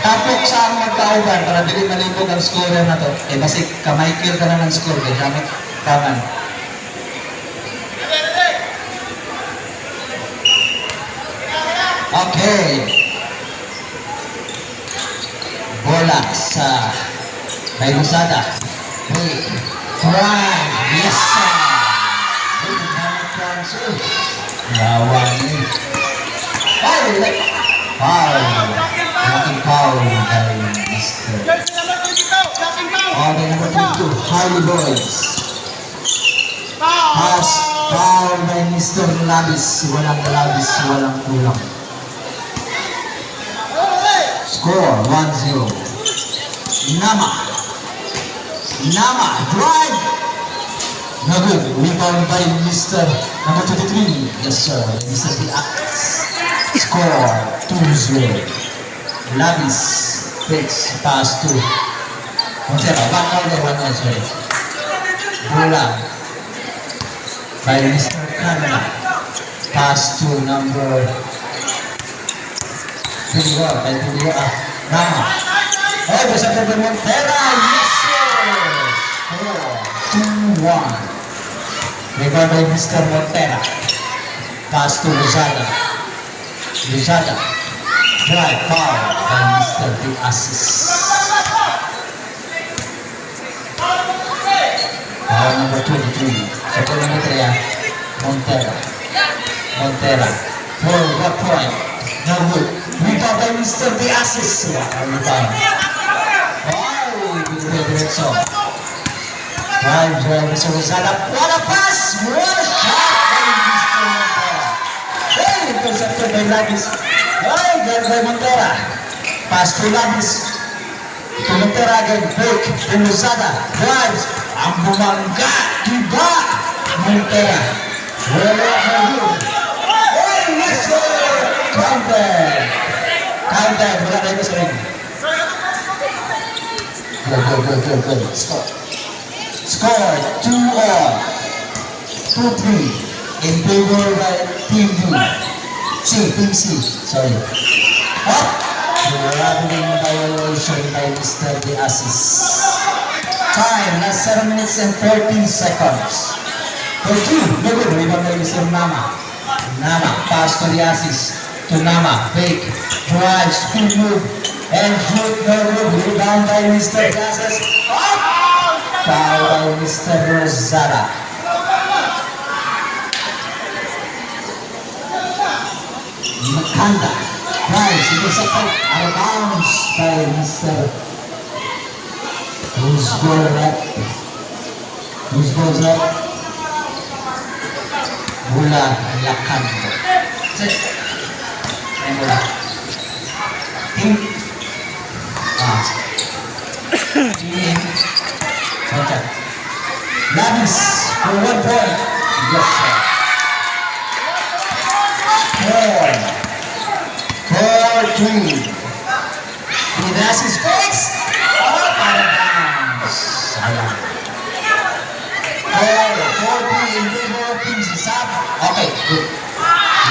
Tapok sa ang magkauban para dili malibog ang scorer na to. Eh basi kamay kill ka na ng score kay gamit tangan. Okay. Bola sa Bayrusada. Hey. Right. Yes sir. Lawan ni. Foul. Malaking foul kay Mr. Okay, number 22, Harley Boys. Pass, foul by Mr. Labis. Walang labis, walang kulang. Score, 1-0. Nama, drive. No good, rebound by Mr. number 23. Yes sir, Mr. Diaz. Score, 2-0. Labis takes pass to Montero. One out, sorry. Bola by Mr. Canada. Pass to number 21 by Rama. Oh, there's a problem. Montero. Yes, sir. Score 2-1. Rebound by Mr. Montero. Pass to Lozada. Drive foul by Mr. Diaz. Foul number 23. Sa kilometer yan, Montero. For what point? No good. Rebound by Mr. Diaz. Rebound. Oh, diretso. Drive Mr. Rosada. What a pass! What a shot by Mr. Montero. Hey, intercepted by Labis. Ay, ganda by Montera. Pass to Labis. To Montera again. Break. Lozada. Drives. Ang bumangga. Diba? Montera. Wala na yun. Ay, yes sir! Counter. Wala tayo sa ring. Good. Score 2-all. 2-3. In favor by Team B. Team C. Sorry. Up. Grabbing violation by Mr. Diaz. Time, last 7 minutes and 14 seconds. For 2, no good. Rebound by Mr. Nama. Pass to Diaz. To Nama. Fake. Drive. Speed move. And shoot. No good. Rebound by Mr. Diaz. Up. Foul by Mr. Rosada. Makanda. Drives. Intercepted. Out of bounds by Mr. Who's goal up? Bola Lakanda. Bola. Team. Team. Okay. Labis for 1 point. Yes, sir. 4-3. Diaz is fixed. Out of bounds. Sayang. 4-3 in favor of Team C. Sub. Okay, good.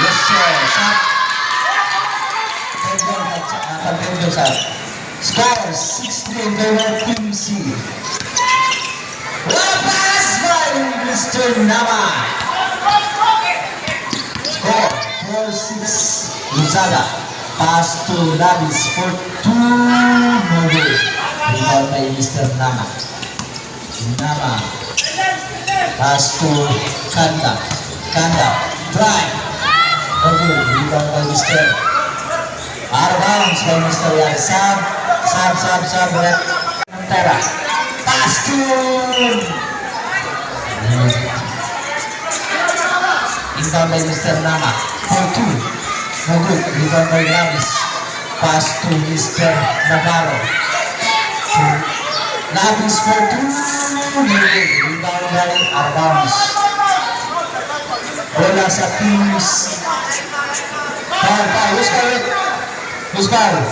Yes, sir. Sub. Contender sub. Score 6-3 in favor of Team C. What a pass by Mr. Nama. Score 4-6. Lozada. Pass to Labis for 2. No good. Rebound by Mr. Nama. Pass to Kanda. Drive. No good. Rebound by Mr. Out of bounds by Mr. Yan. Sub. Montera. Pass to inbound by Mr. Nama. For 2. No good. Rebound by Labis. Pass to Mr. Navarro. Labis for 2. No good. Rebound by out of bounds. Bola sa teams. Foul. Who's foul?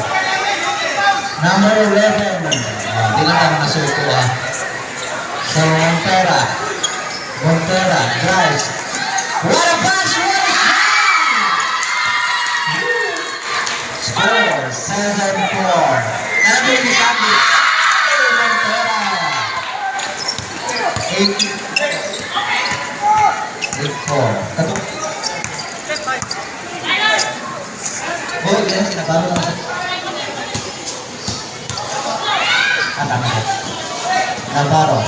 Number 11. Hindi lang tayo nasuot ko So, Montera drives. What a pass! Score 7-4. Ano yung sabi? Montera. 8-4. Kato. Oh, yes, nabaro na siya. Tama na. Nabaro.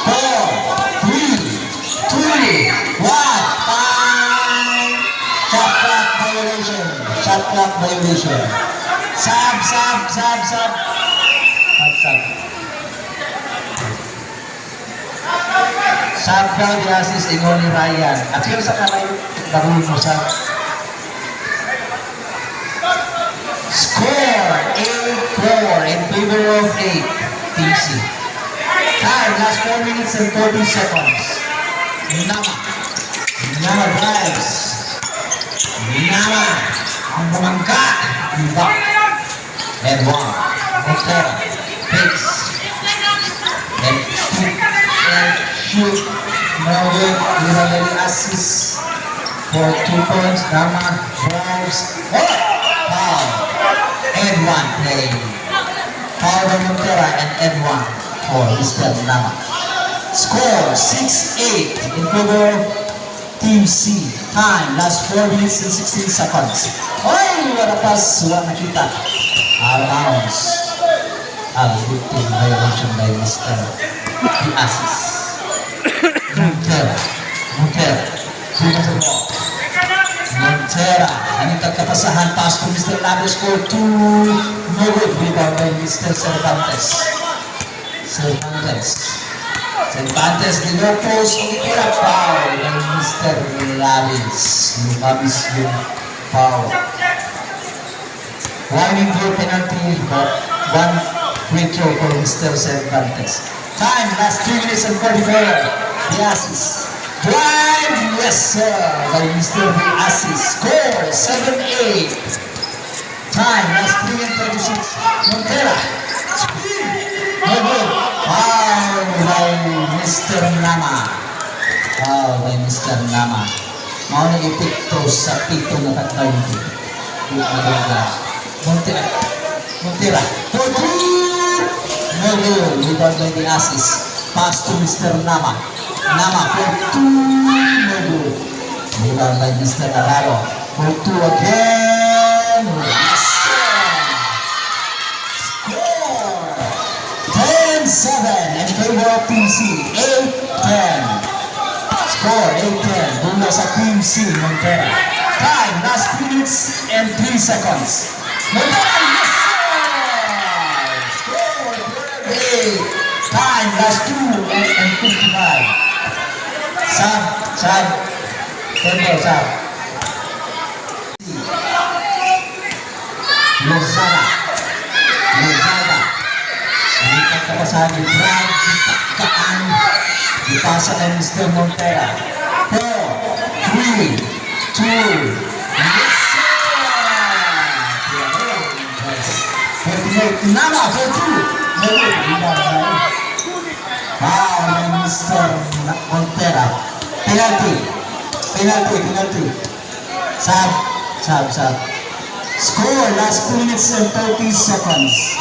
4, 3, 2, 1. Time! Shot clock violation. Shot clock violation. Sub. Sub. Sub daw di assist ingon ni Ryan. Apil sa kamay, darul mo sa. Score 8-4 in favor of 8. TC. Time, last 4 minutes and 30 seconds. Nama drives. Nama. Ang bumangka. Back. And 1. Montera. Takes. And 2. And shoot. No good. Really assist for 2 points. Nama drives. Foul. And 1 play. Foul by Montera and Ed 1 for Mr. Nama. Score 6-8 in favor of Team C. Time, last 4 minutes and 16 seconds. Oy, wala pas, wala nakita. Out-bounds. Victim violation by Mr. The assist. Montera. Sino sa ball? Montera. Anong kagkapasahan? Pass to Mr. Nama. Score 2. No good. Rebound by Mr. Cervantes. Cervantes di no post. Kira foul by Mr. Labis. Lumabis yung foul. One goal penalty, but 1 free throw for Mr. Cervantes. Time, last 3 minutes and 44. The assist. Drive, yes sir, by Mr. The assist. Score 7-8. Time, last 3 and 36. Montera. Speed. No good. Foul by Mr. Nama. Foul by Mr. Nama. Mau na ipikto sa pito na tatawin. Montera. For 2. No good. Rebound by the assist. Pass to Mr. Nama. Nama for 2. No good. Rebound by Mr. Navarro. For 2 again. Yes, sir. Score 10-7 in favor of Team C. 8-10. Score 8-10. Bunda sa Team C. Montera. Time, last 3 minutes and 3 seconds. Montera, yes sir. Score 8. Time, last 2 and 55. Sub. Tempo, sub. Lozada. Dito kapasahan yung drag, kaan. Dipasa kay Mr. Montera. 4, 3, 2, yes sir! Nama for 2. Wow, by Mr. Montera. Penalty. Sub. Score, last 2 minutes and 30 seconds.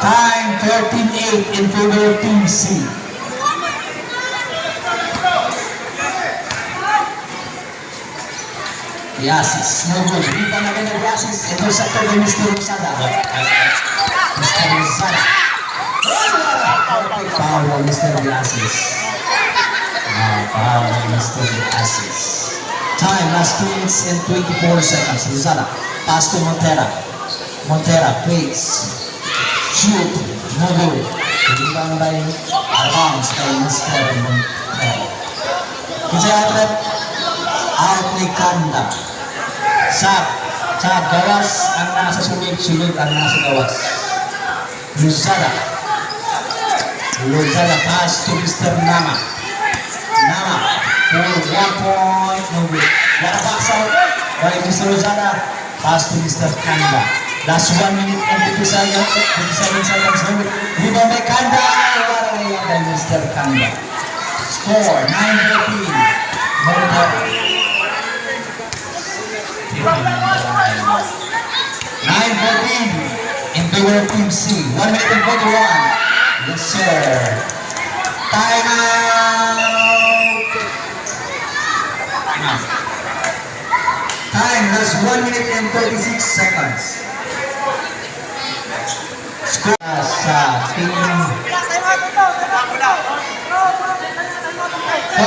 Time, 13-8 in favor of Team C. The assist, no good. Rebound again of the assist. Intercepted by Mr. Rosada. Foul by Mr. The assist. Foul by Mr. The assist. Time, last 2 minutes and 24 seconds. Rosada. Pass to Montera. Montera, please. Shoot. No good. Rebound by Arbounds by Mr. Montera. Kinsay atlet? Out ni Kanda. Sab. Gawas ang nasa sunod ang nasa gawas. Luzada. Pass to Mr. Nama. For 1 point. No good. What a box out by Mr. Luzada. Pass to Mr. Kanda. Last 1 minute and 57 seconds. Rebound by Kanda. What a layup by Mr. Kanda. Score 9-14. favor Team C. 1 minute and 41. Yes, sir. Time out. Time was 1 minute and 36 seconds. Score sa Team...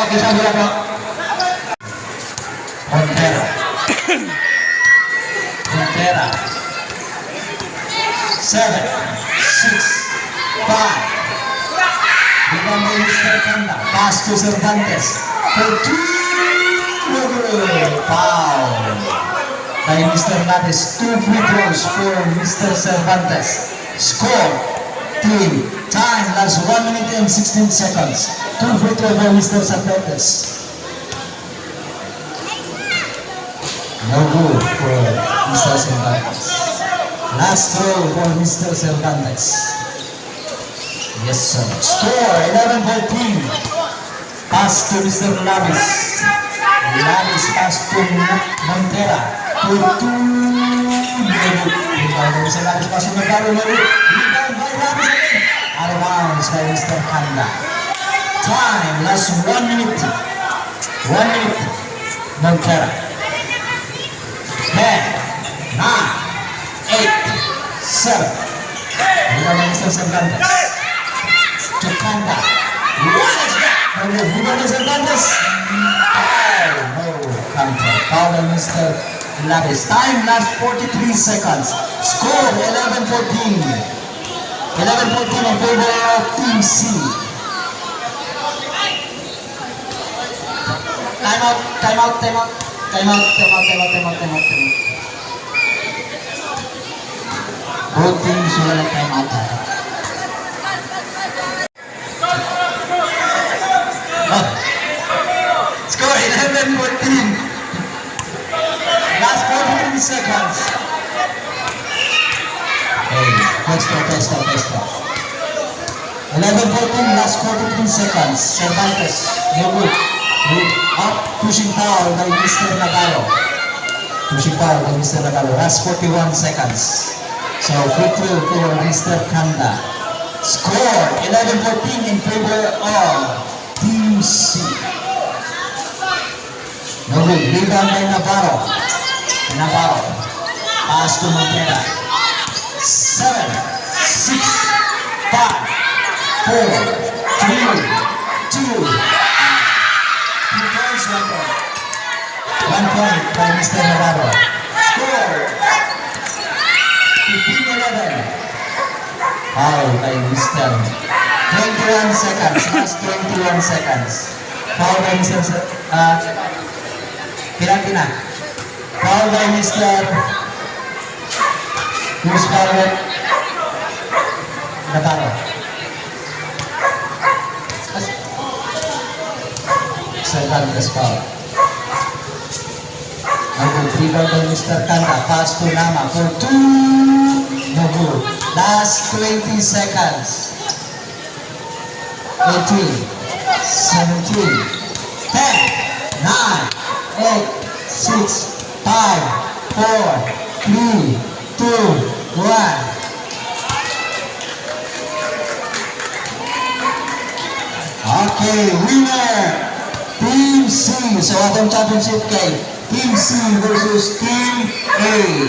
Isang bola po. Montera. Montera. 7, 6, 5. Bigyan mo Mr. Kanda. Pass to Cervantes. For 2. Foul. By Mr. Nates. 2 free throws for Mr. Cervantes. Score. Team. Time. Last 1 minute and 16 seconds. 2 free throws for Mr. Cervantes. No good for Mr. Cervantes. Last throw for Mr. Cervantes. Yes, sir. Score 11-14. Pass to Mr. Labis. Labis pass to Montera. For 2. Rebound sa Labis. Pass to Montera. Rebound by Labis again. Out of bounds by Mr. Kanda. Time. Last 1 minute. 1 minute. Montera. 10, 9, 8, 7. Rebound by Mr. Cervantes. To Kanda. Rebound by Cervantes. No counter. Foul by Mr. Labis. Time last 43 seconds. Score 11-14. 11-14 in favor of Team C. Time out, time out, time out. Time out, time out, time out, time out, time out, time out. Both teams will time out. Score 11-14. Last 43 seconds. Hey, let's go. 11-14, last 43 seconds. Cervantes, no good. Up, pushing foul by Mr. Nagallo. Pushing foul by Mr. Nagallo. Last 41 seconds. So, free throw for Mr. Kanda. Score 11-14 in favor of Team C. No good. Rebound by Navarro. Navarro. Pass to Montera. 7, 6, 5, 4, 3, 2. 1 point by Mr. Navarro. Score 15-11. Foul by Mr. 21 seconds. Last 21 seconds. Foul by Mr. Pina. Foul by Mr. Who's fouled? Navarro. Cervantes foul. No good. Rebound by Mr. Kanda. Pass to Nama for 2. No good. Last 20 seconds. 18, 17, 10, 9, 8, 6, 5, 4, 3, 2, 1. Okay, winner! Team C. So, atong championship kay Team C versus Team A.